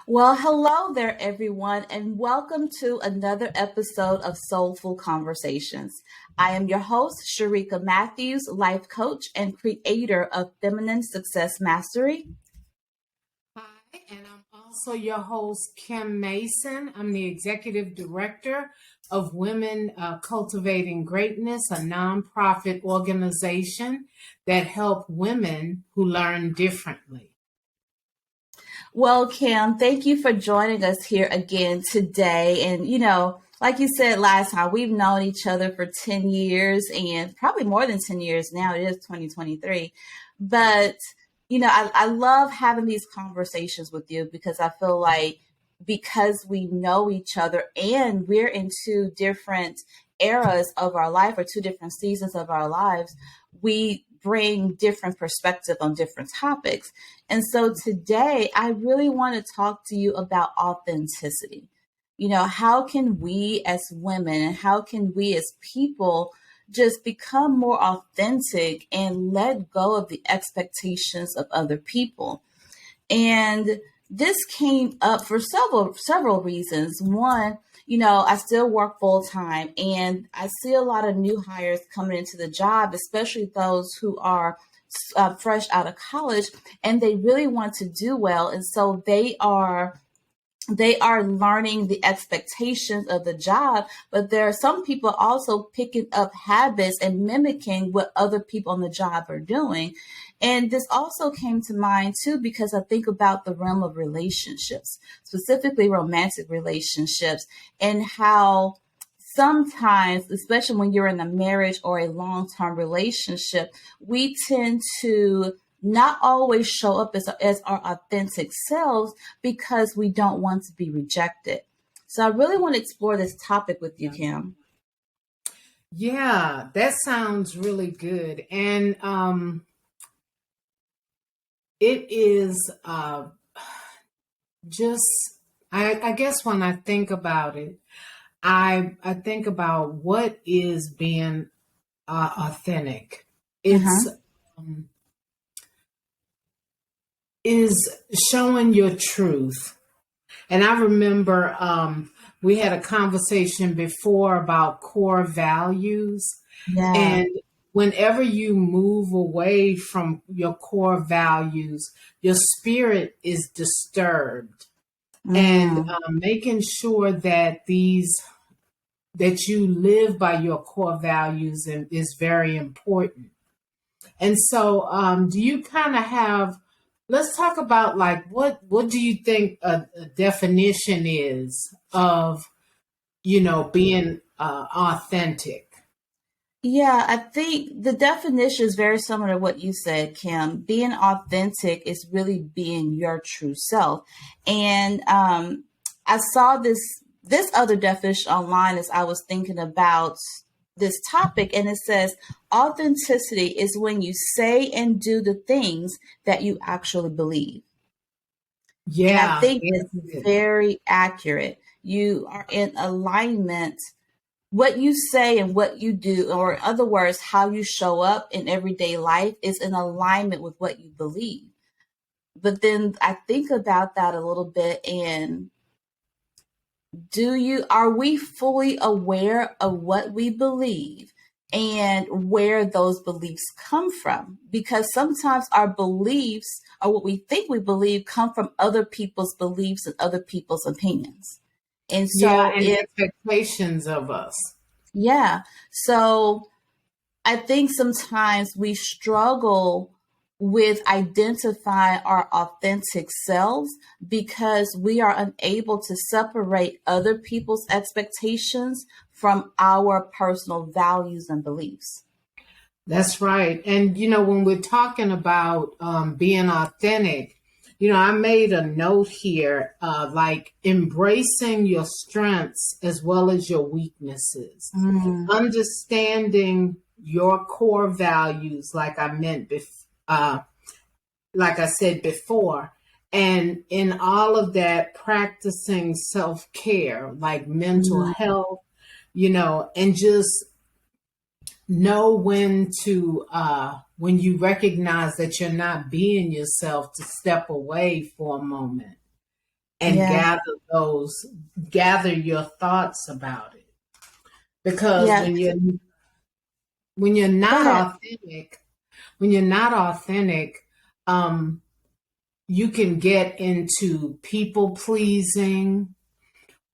Well, hello there, everyone, and welcome to another episode of Soulful Conversations. I am your host, Sharika Matthews, life coach and creator of Feminine Success Mastery. Hi, and I'm also your host, Kim Mason. I'm the executive director of Women Cultivating Greatness, a nonprofit organization that help women who learn differently. Well, Kim, thank you for joining us here again today. And, like you said last time, we've known each other for 10 years and probably more than 10 years now. It is 2023. But, I love having these conversations with you because I feel like because we know each other and we're in two different eras of our life or two different seasons of our lives, we bring different perspective on different topics. And so today I really want to talk to you about authenticity. How can we as women and how can we as people just become more authentic and let go of the expectations of other people? And this came up for several reasons. One, I still work full time and I see a lot of new hires coming into the job, especially those who are fresh out of college and they really want to do well. And so they are learning the expectations of the job, but there are some people also picking up habits and mimicking what other people on the job are doing. And this also came to mind too, because I think about the realm of relationships, specifically romantic relationships, and how sometimes, especially when you're in a marriage or a long-term relationship, we tend to not always show up as our authentic selves because we don't want to be rejected. So I really want to explore this topic with you, Kim. Yeah, that sounds really good. And it is just, I guess when I think about it, I think about what is being authentic. It's Uh-huh. um, is showing your truth. And I remember we had a conversation before about core values. Yeah. And whenever you move away from your core values, your spirit is disturbed. And Mm. making sure that that you live by your core values is very important. And so, do you kind of have? Let's talk about like what do you think a definition is of being authentic? Yeah, I think the definition is very similar to what you said, Kim. Being authentic is really being your true self. And I saw this other definition online as I was thinking about this topic, and it says authenticity is when you say and do the things that you actually believe. And I Yeah, think that's it's it. very accurate. You are in alignment. What you say and what you do, or in other words, how you show up in everyday life is in alignment with what you believe. But then I think about that a little bit and are we fully aware of what we believe and where those beliefs come from? Because sometimes our beliefs or what we think we believe come from other people's beliefs and other people's opinions. And Yeah, so and if, expectations of us. yeah, so I think sometimes we struggle with identifying our authentic selves because we are unable to separate other people's expectations from our personal values and beliefs. That's right. And, when we're talking about being authentic, I made a note here, like embracing your strengths as well as your weaknesses, Mm, understanding your core values, like I said before, and in all of that, practicing self care, like mental mm, health, and just know when you recognize that you're not being yourself to step away for a moment and Yeah. gather your thoughts about it. Because Yeah. when you're Go not ahead. authentic, when you're not authentic, um, you can get into people pleasing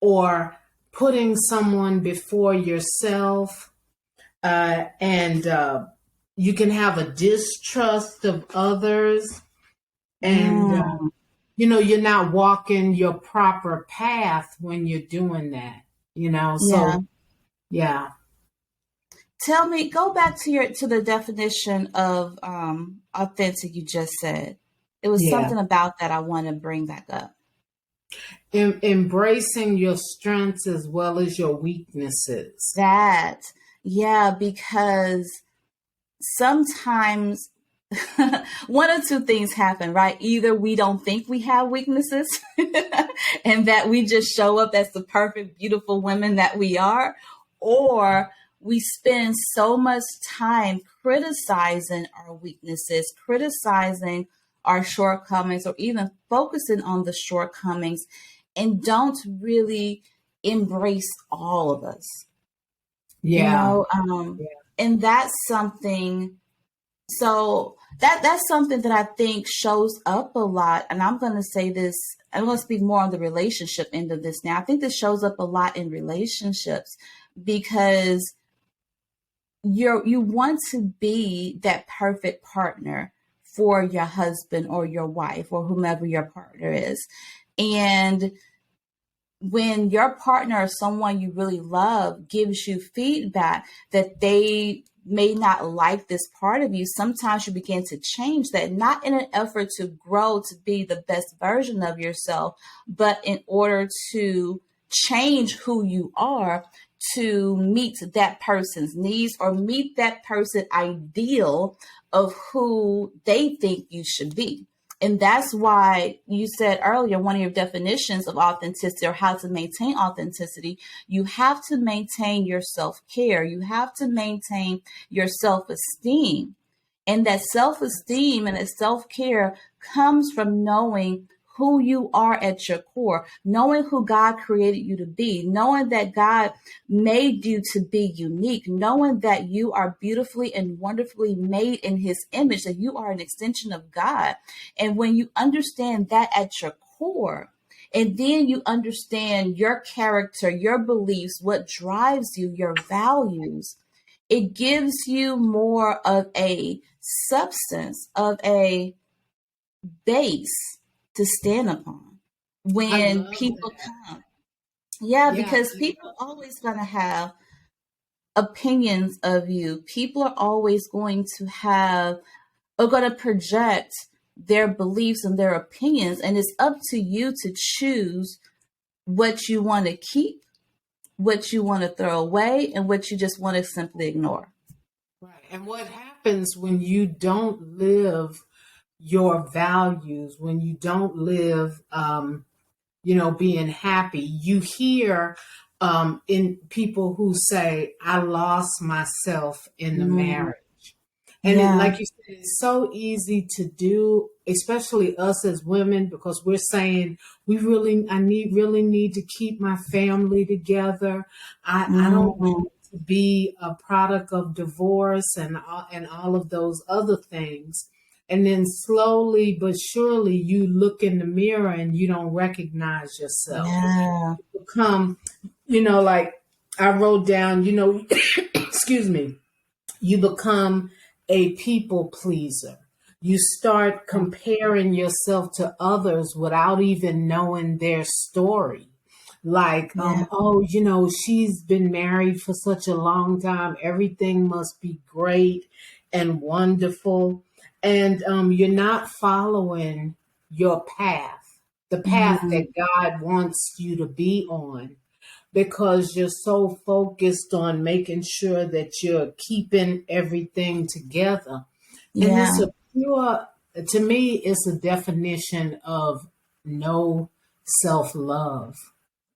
or putting someone before yourself, and you can have a distrust of others, and Mm, you're not walking your proper path when you're doing that. yeah. So yeah, Tell me, go back to the definition of authentic you just said. It was yeah. something about that I want to bring back up. Embracing your strengths as well as your weaknesses. That, yeah, because sometimes one or two things happen, right? Either we don't think we have weaknesses and that we just show up as the perfect, beautiful women that we are, or we spend so much time criticizing our weaknesses, criticizing our shortcomings, or even focusing on the shortcomings and don't really embrace all of us, you Yeah. know? And that's something, so that's something that I think shows up a lot. And I'm going to say this, I'm going to speak more on the relationship end of this now. I think this shows up a lot in relationships because you want to be that perfect partner for your husband or your wife or whomever your partner is. And when your partner or someone you really love gives you feedback that they may not like this part of you, sometimes you begin to change that, not in an effort to grow to be the best version of yourself, but in order to change who you are to meet that person's needs or meet that person's ideal of who they think you should be. And that's why you said earlier, one of your definitions of authenticity or how to maintain authenticity, you have to maintain your self-care. You have to maintain your self-esteem. And that self-esteem and that self-care comes from knowing who you are at your core, knowing who God created you to be, knowing that God made you to be unique, knowing that you are beautifully and wonderfully made in his image, that you are an extension of God. And when you understand that at your core, and then you understand your character, your beliefs, what drives you, your values, it gives you more of a substance, of a base to stand upon I when love people that. come. Yeah, Yeah. because people are always going to have opinions of you. People are always going to have, are going to project their beliefs and their opinions. And it's up to you to choose what you want to keep, what you want to throw away, and what you just want to simply ignore. Right. And what happens when you don't live your values, when you don't live, being happy? You hear in people who say, I lost myself in the Mm, marriage. And yeah. like you said, it's so easy to do, especially us as women, because we're saying really need to keep my family together. I don't Mm, want to be a product of divorce and all of those other things. And then slowly but surely you look in the mirror and you don't recognize yourself. yeah. Become, like I wrote down, excuse me, you become a people pleaser. You start comparing yourself to others without even knowing their story. Like, Yeah. oh, she's been married for such a long time. Everything must be great and wonderful. And you're not following your path, the path Mm, that God wants you to be on, because you're so focused on making sure that you're keeping everything together. And yeah. to me, it's a definition of no self love.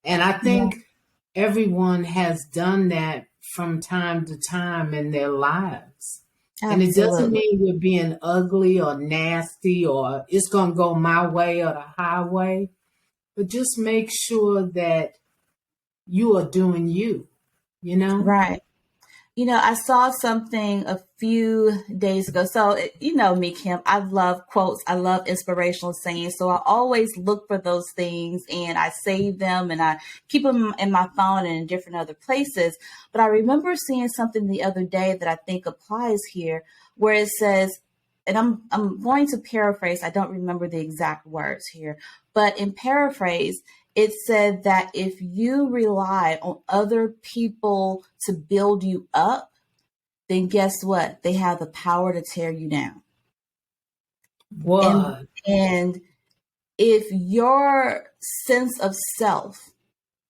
And I Yeah. think everyone has done that from time to time in their lives. And it doesn't Absolutely. mean you're being ugly or nasty or it's going to go my way or the highway. but just make sure that you are doing you, you know? Right. I saw something a few days ago. So, you know me, Kim, I love quotes. I love inspirational sayings. So I always look for those things and I save them and I keep them in my phone and in different other places. But I remember seeing something the other day that I think applies here where it says, and I'm going to paraphrase. I don't remember the exact words here, but in paraphrase, it said that if you rely on other people to build you up, then guess what? They have the power to tear you down. And What? and if your sense of self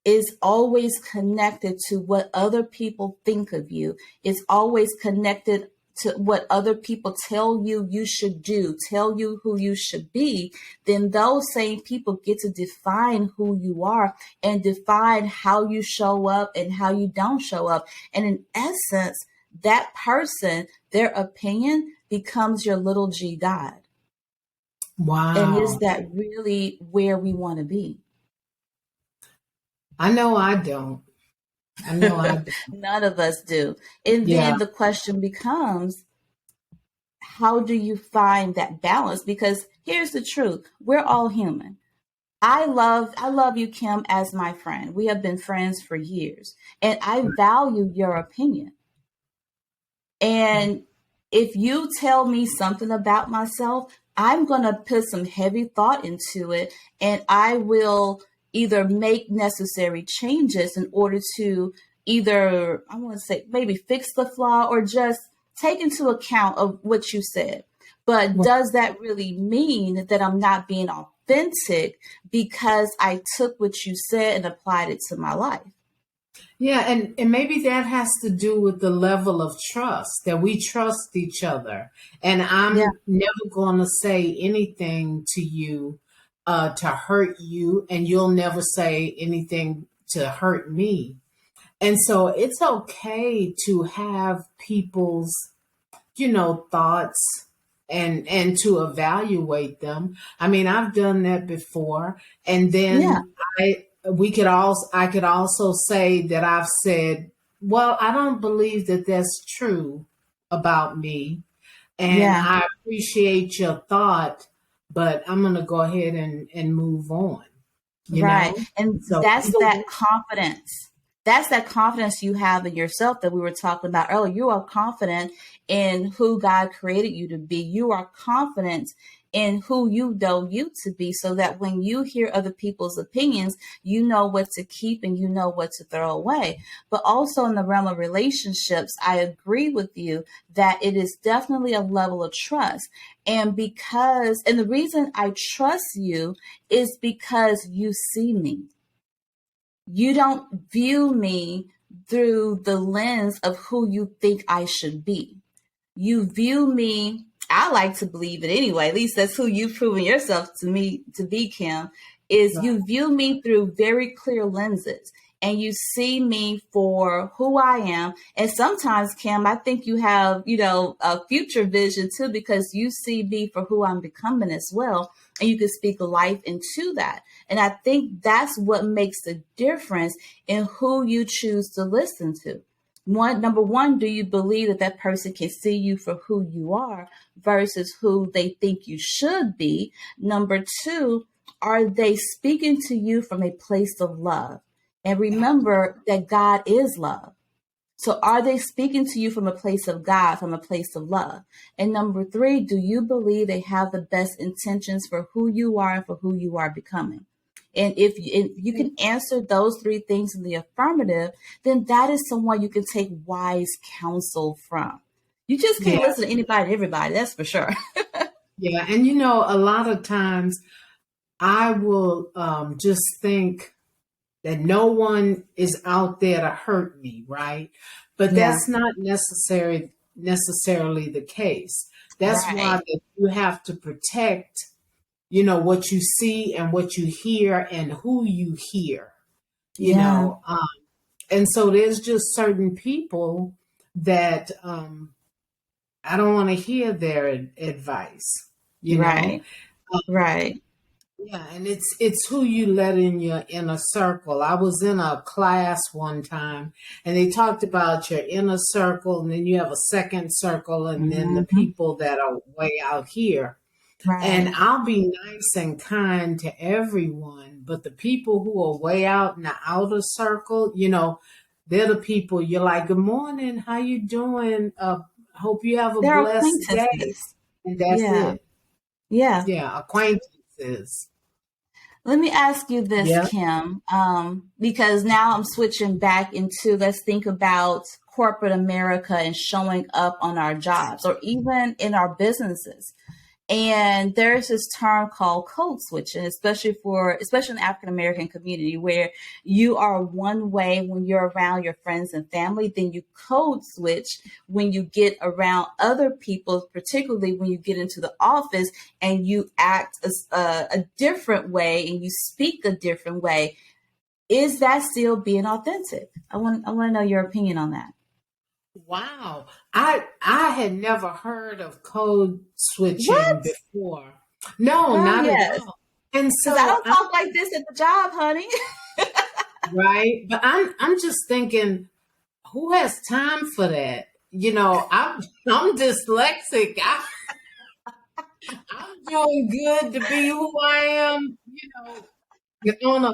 is always connected to what other people think of you, it's always connected to what other people tell you you should do, tell you who you should be, then those same people get to define who you are and define how you show up and how you don't show up. And in essence, that person, their opinion becomes your little g God. And is Wow. that really where we want to be? I know I don't. I know I don't. None of us do. And Yeah. then the question becomes, how do you find that balance? Because here's the truth. We're all human. I love you, Kim, as my friend. We have been friends for years. And I value your opinion. And if you tell me something about myself, I'm going to put some heavy thought into it and I will either make necessary changes in order to either, I want to say, maybe fix the flaw or just take into account of what you said. But Well, does that really mean that I'm not being authentic because I took what you said and applied it to my life? yeah, and maybe that has to do with the level of trust that we trust each other. And Yeah, I'm never going to say anything to you to hurt you, and you'll never say anything to hurt me. And so it's okay to have people's, thoughts and to evaluate them. I mean, I've done that before. And yeah, then I could also say that I've said, well, I don't believe that that's true about me. And yeah. I appreciate your thought, but I'm going to go ahead and move on, you Right. know? And So that's either way, that confidence. That's that confidence you have in yourself that we were talking about earlier. You are confident in who God created you to be. You are confident in who you know you to be so that when you hear other people's opinions, you know what to keep and you know what to throw away. But also in the realm of relationships, I agree with you that it is definitely a level of trust. And the reason I trust you is because you see me. You don't view me through the lens of who you think I should be. You view me, I like to believe it anyway, at least that's who you've proven yourself to me to be, Kim, is right. you view me through very clear lenses and you see me for who I am. And sometimes, Kim, I think you have, a future vision too, because you see me for who I'm becoming as well. And you can speak life into that. And I think that's what makes the difference in who you choose to listen to. Number one, do you believe that that person can see you for who you are versus who they think you should be? Number two, are they speaking to you from a place of love? And remember that God is love. So are they speaking to you from a place of God, from a place of love? And number three, do you believe they have the best intentions for who you are and for who you are becoming? And if you can answer those three things in the affirmative, then that is someone you can take wise counsel from. You just can't Yeah, listen to anybody and everybody, that's for sure. yeah. And a lot of times I will just think that no one is out there to hurt me, right? But Yeah, that's not necessarily the case. That's why right. that you have to protect, what you see and what you hear and who you hear, you Yeah, know. And so there's just certain people that I don't want to hear their advice, you know. right, right. Yeah, and it's who you let in your inner circle. I was in a class one time and they talked about your inner circle and then you have a second circle and then the Hmm. people that are way out here. And Right. I'll be nice and kind to everyone, but the people who are way out in the outer circle, they're the people you're like, "Good morning, how you doing? Hope you have a They're blessed day." acquaintances. And that's Yeah. it. Yeah. Yeah, acquaintances. Let me ask you this, Yeah. Kim, because now I'm switching back into, let's think about corporate America and showing up on our jobs or even in our businesses. And there's this term called code switching, especially in the African American community, where you are one way when you're around your friends and family, then you code switch when you get around other people, particularly when you get into the office and you act a different way and you speak a different way. Is that still being authentic? I want to know your opinion on that. Wow. I had never heard of code switching What? before. No, Girl, not at yes. all. And Because I so don't talk like this at the job, honey. right, but I'm just thinking, who has time for that? I'm dyslexic. I'm doing good to be who I am, on a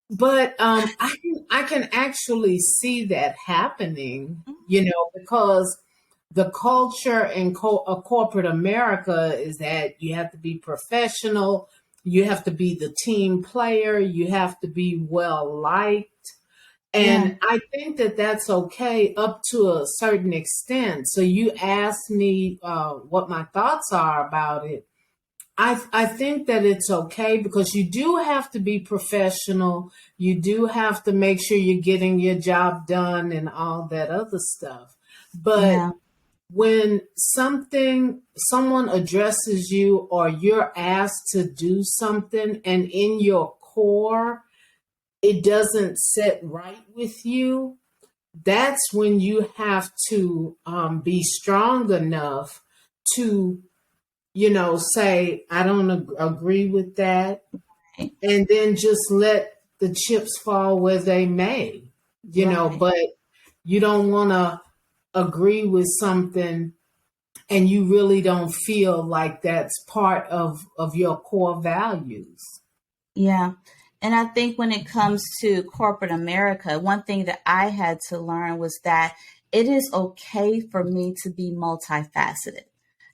but I can actually see that happening, because the culture in corporate America is that you have to be professional, you have to be the team player, you have to be well liked. Yeah, And I think that that's okay up to a certain extent. So you asked me what my thoughts are about it. I think that it's okay because you do have to be professional. You do have to make sure you're getting your job done and all that other stuff. But yeah, when someone addresses you or you're asked to do something and in your core it doesn't sit right with you, that's when you have to be strong enough to say, I don't agree with that. right, And then just let the chips fall where they may, right. but you don't want to agree with something and you really don't feel like that's part of your core values. Yeah. And I think when it comes to corporate America, one thing that I had to learn was that it is okay for me to be multifaceted.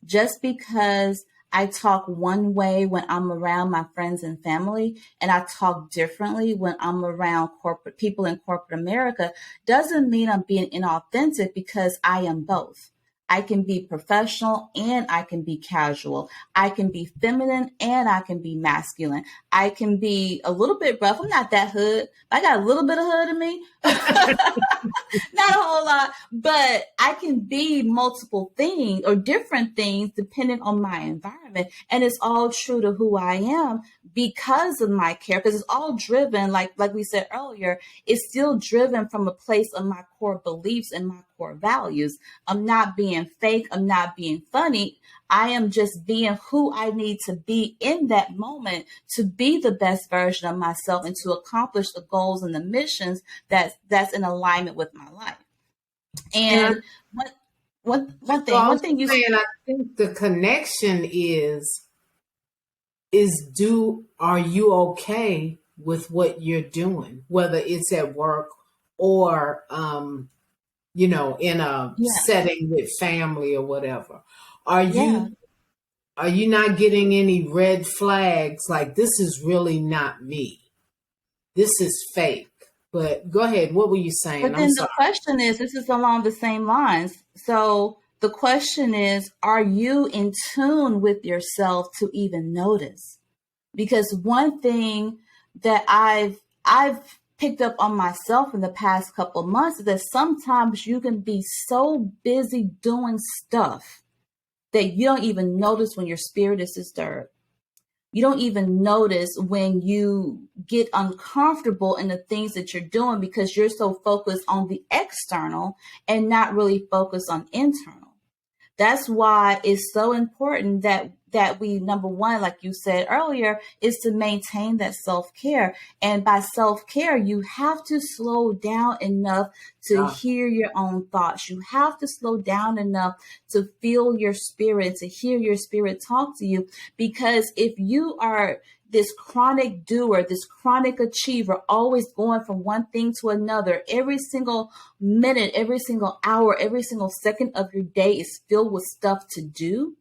Just because I talk one way when I'm around my friends and family, and I talk differently when I'm around corporate people in corporate America, doesn't mean I'm being inauthentic because I am both. I can be professional and I can be casual. I can be feminine and I can be masculine. I can be a little bit rough. I'm not that hood. I got a little bit of hood in me. Not a whole lot, but I can be multiple things or different things depending on my environment. And it's all true to who I am because of my care. Because it's all driven, like we said earlier, it's still driven from a place of my core beliefs and my core values. I'm not being fake. I'm not being funny. I am just being who I need to be in that moment to be the best version of myself and to accomplish the goals and the missions that's in alignment with my life. And I And one thing, also one thing you saying, I think the connection is do are you okay with what you're doing, whether it's at work or in a yeah, setting with family or whatever. Are yeah. you are you not getting any red flags like this is really not me? This is fake. But go ahead. What were you saying? But I'm then the sorry. question is, this is along the same lines. So the question is, are you in tune with yourself to even notice? Because one thing that I've picked up on myself in the past couple of months is that sometimes you can be so busy doing stuff that you don't even notice when your spirit is disturbed. You don't even notice when you get uncomfortable in the things that you're doing because you're so focused on the external and not really focused on internal. That's why it's so important that that we, number one, like you said earlier, is to maintain that self-care. And by self-care, you have to slow down enough to Yeah. hear your own thoughts. You have to slow down enough to feel your spirit, to hear your spirit talk to you. Because if you are this chronic doer, this chronic achiever, always going from one thing to another, every single minute, every single hour, every single second of your day is filled with stuff to do,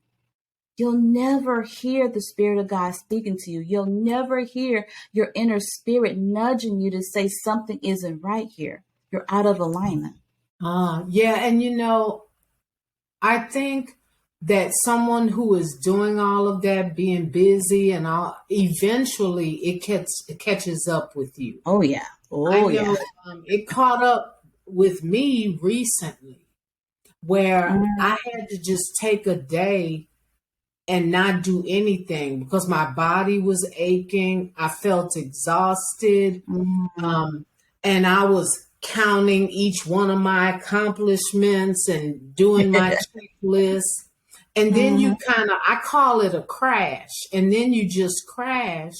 you'll never hear the Spirit of God speaking to you. You'll never hear your inner spirit nudging you to say something isn't right here. You're out of alignment. Yeah. And I think that someone who is doing all of that, being busy and all, eventually it catches up with you. Oh, yeah. I Oh, yeah. know it caught up with me recently where Mm, I had to just take a day and not do anything because my body was aching. I felt exhausted. mm, Um, and I was counting each one of my accomplishments and doing my checklist. And then mhm. I call it a crash. And then you just crash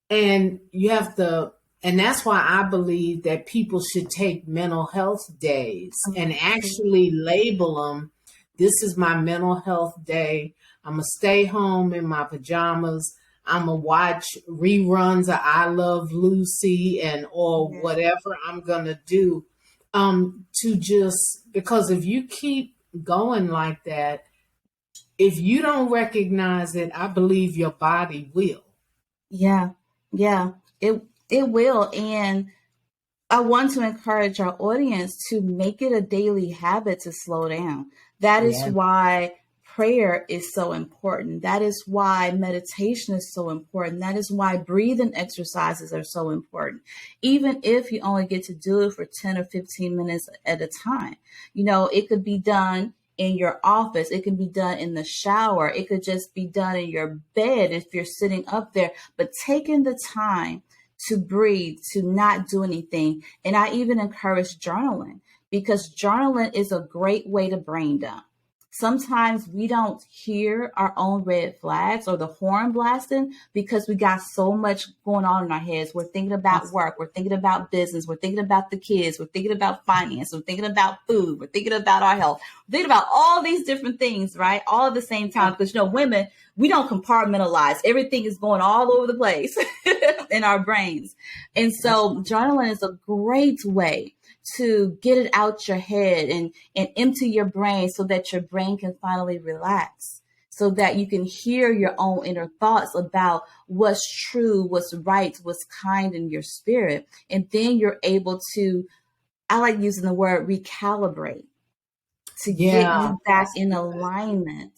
and you have to, and that's why I believe that people should take mental health days and actually Absolutely. label them. This is my mental health day. I'm going to stay home in my pajamas. I'm going to watch reruns of I Love Lucy and or Yeah. whatever I'm going to do. To just, because if you keep going like that, if you don't recognize it, I believe your body will. Yeah. Yeah. It will. And I want to encourage our audience to make it a daily habit to slow down. That is Yeah. why prayer is so important. That is why meditation is so important. That is why breathing exercises are so important. Even if you only get to do it for 10 or 15 minutes at a time, it could be done in your office. It can be done in the shower. It could just be done in your bed if you're sitting up there. But taking the time to breathe, to not do anything. And I even encourage journaling because journaling is a great way to brain dump. Sometimes we don't hear our own red flags or the horn blasting because we got so much going on in our heads. We're thinking about That's work, we're thinking about business, we're thinking about the kids, we're thinking about finance, we're thinking about food, we're thinking about our health, we're thinking about all these different things, right? All at the same time. Because women, we don't compartmentalize. Everything is going all over the place in our brains. And That's so journaling is a great way to get it out your head and empty your brain so that your brain can finally relax, so that you can hear your own inner thoughts about what's true, what's right, what's kind in your spirit. And then you're able to, I like using the word recalibrate, to get yeah, you back that's in good. alignment.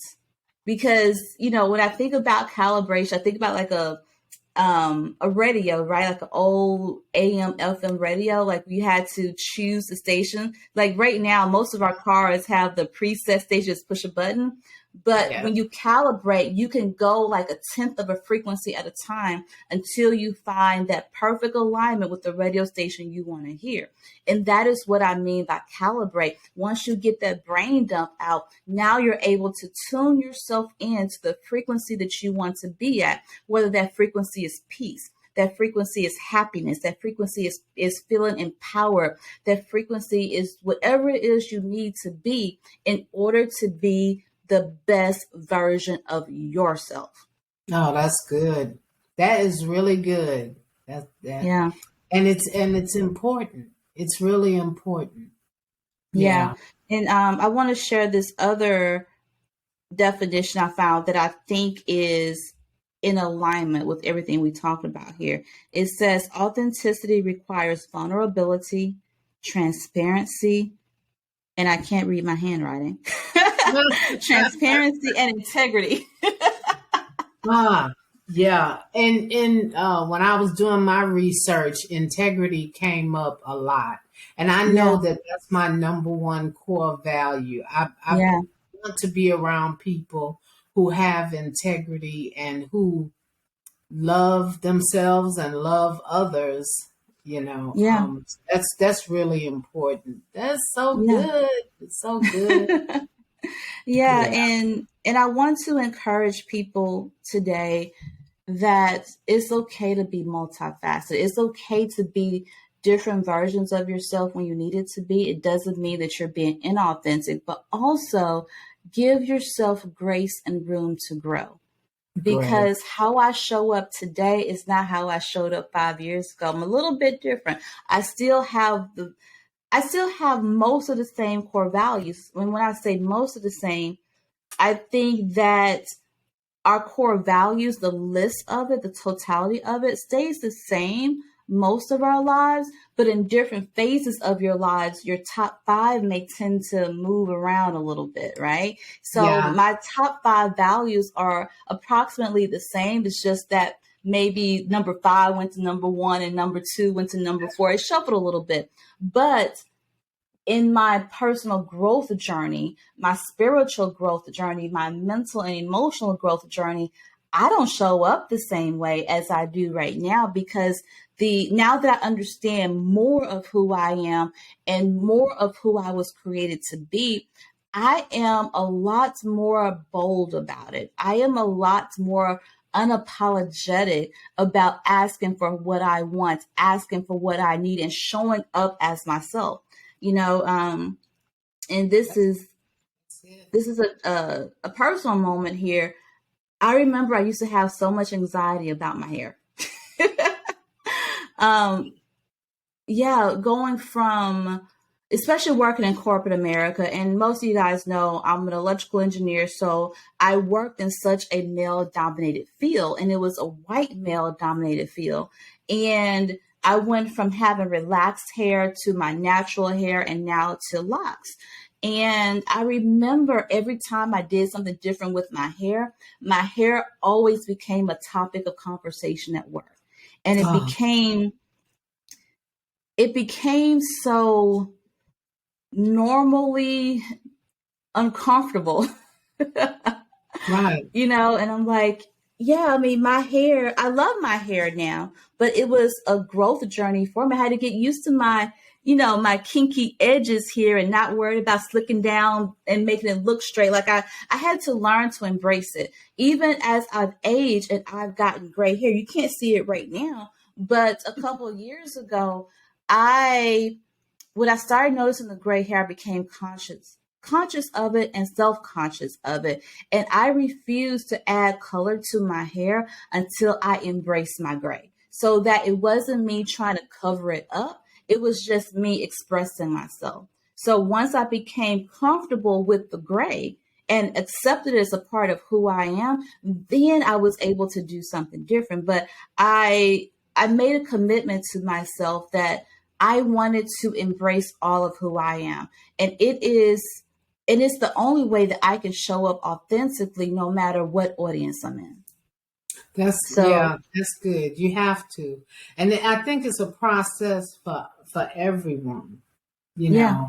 Because, when I think about calibration, I think about like a radio, right? Like an old AM FM radio. Like we had to choose the station. Like right now, most of our cars have the preset stations, push a button. But Yeah. when you calibrate, you can go like a tenth of a frequency at a time until you find that perfect alignment with the radio station you want to hear. And that is what I mean by calibrate. Once you get that brain dump out, now you're able to tune yourself into the frequency that you want to be at, whether that frequency is peace, that frequency is happiness, that frequency is feeling empowered, that frequency is whatever it is you need to be in order to be the best version of yourself. No, that's good. That is really good. That Yeah. and it's important. It's really important. Yeah. Yeah. And I want to share this other definition I found that I think is in alignment with everything we talked about here. It says authenticity requires vulnerability, transparency, and I can't read my handwriting. Transparency and integrity. Ah, yeah. And when I was doing my research, integrity came up a lot. And I know Yeah. that that's my number one core value. I Yeah. want to be around people who have integrity and who love themselves and love others. Yeah. That's really important. That's so Yeah. good. It's so good. Yeah, Yeah. and I want to encourage people today that it's okay to be multifaceted. It's okay to be different versions of yourself when you need it to be. It doesn't mean that you're being inauthentic, but also give yourself grace and room to grow. Great. Because how I show up today is not how I showed up 5 years ago. I'm a little bit different. I still have most of the same core values. When I say most of the same, I think that our core values, the list of it, the totality of it stays the same most of our lives, but in different phases of your lives, your top five may tend to move around a little bit, right? So Yeah. my top five values are approximately the same. It's just that maybe number five went to number one and number two went to number four. It shuffled a little bit. But in my personal growth journey, my spiritual growth journey, my mental and emotional growth journey, I don't show up the same way as I do right now because the now that I understand more of who I am and more of who I was created to be, I am a lot more bold about it. I am a lot more unapologetic about asking for what I want, asking for what I need, and showing up as myself. you know um and this That's is it. this is a personal moment here. I remember I used to have so much anxiety about my hair. um yeah, going from, especially working in corporate America, and most of you guys know I'm an electrical engineer, so I worked in such a male dominated field, and it was a white male dominated field. And I went from having relaxed hair to my natural hair and now to locks. And I remember every time I did something different with my hair always became a topic of conversation at work. And Oh, it became so normally uncomfortable. right. And I'm like, yeah, I mean, my hair, I love my hair now, but it was a growth journey for me. I had to get used to my kinky edges here and not worried about slicking down and making it look straight. Like I had to learn to embrace it. Even as I've aged and I've gotten gray hair, you can't see it right now, but a couple of years ago, I when I started noticing the gray hair, I became conscious of it and self-conscious of it. And I refused to add color to my hair until I embraced my gray. So that it wasn't me trying to cover it up. It was just me expressing myself. So once I became comfortable with the gray and accepted it as a part of who I am, then I was able to do something different. But I made a commitment to myself that I wanted to embrace all of who I am. And it's the only way that I can show up authentically no matter what audience I'm in. So, That's good. You have to. And I think it's a process for everyone, you yeah,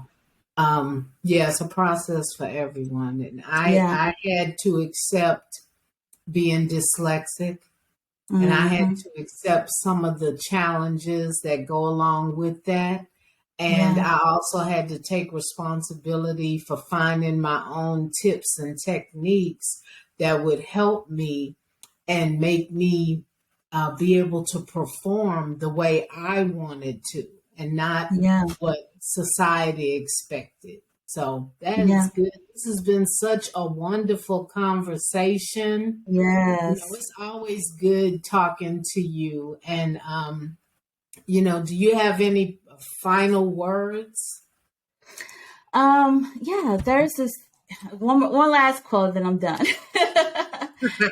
know. Yeah, it's a process for everyone. And yeah. I had to accept being dyslexic, and I had Hmm. to accept some of the challenges that go along with that. And Yeah, I also had to take responsibility for finding my own tips and techniques that would help me and make me be able to perform the way I wanted to and not yeah, what society expected. So that yeah. is good. This has been such a wonderful conversation. Yes. It's always good talking to you. And, do you have any final words? Yeah, there's this one last quote, then I'm done.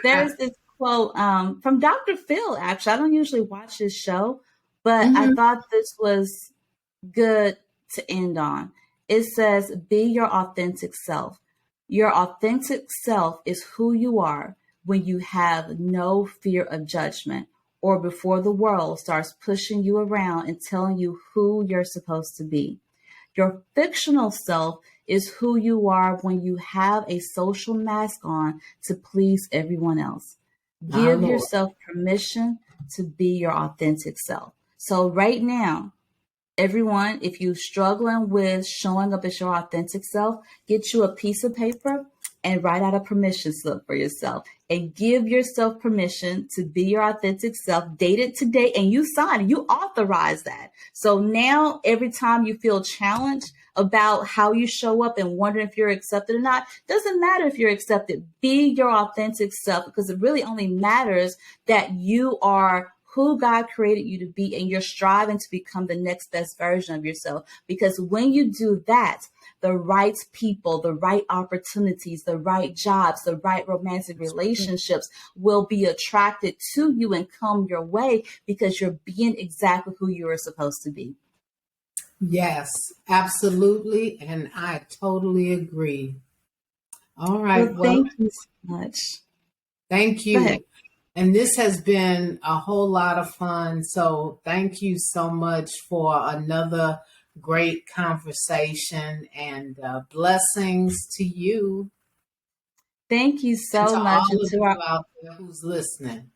There's this quote from Dr. Phil, actually. I don't usually watch this show, but I Hmm. thought this was good to end on. It says, be your authentic self. Your authentic self is who you are when you have no fear of judgment or before the world starts pushing you around and telling you who you're supposed to be. Your fictional self is who you are when you have a social mask on to please everyone else. Our Give Lord. yourself permission to be your authentic self. So, right now, Everyone, if you're struggling with showing up as your authentic self, get you a piece of paper and write out a permission slip for yourself and give yourself permission to be your authentic self. Date it today and you sign it. You authorize that. So now every time you feel challenged about how you show up and wondering if you're accepted or not, doesn't matter if you're accepted. Be your authentic self, because it really only matters that you are who God created you to be, and you're striving to become the next best version of yourself. Because when you do that, the right people, the right opportunities, the right jobs, the right romantic relationships will be attracted to you and come your way, because you're being exactly who you are supposed to be. Yes, absolutely. And I totally agree. All right. Well, Well, thank you so much. thank Go ahead. you. And this has been a whole lot of fun. So thank you so much for another great conversation, and blessings to you Thank you and so to much. And all of to you our out there who's listening.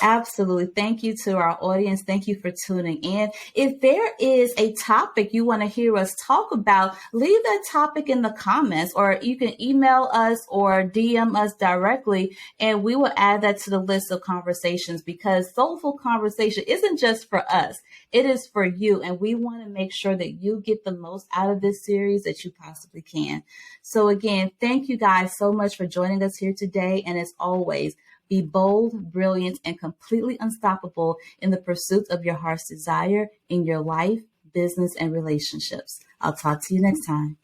Absolutely. Thank you to our audience. Thank you for tuning in. If there is a topic you want to hear us talk about, leave that topic in the comments, or you can email us or DM us directly, and we will add that to the list of conversations, because Soulful Conversation isn't just for us. It is for you. And we want to make sure that you get the most out of this series that you possibly can. So again, thank you guys so much for joining us here today. And as always, be bold, brilliant, and completely unstoppable in the pursuit of your heart's desire in your life, business, and relationships. I'll talk to you next time.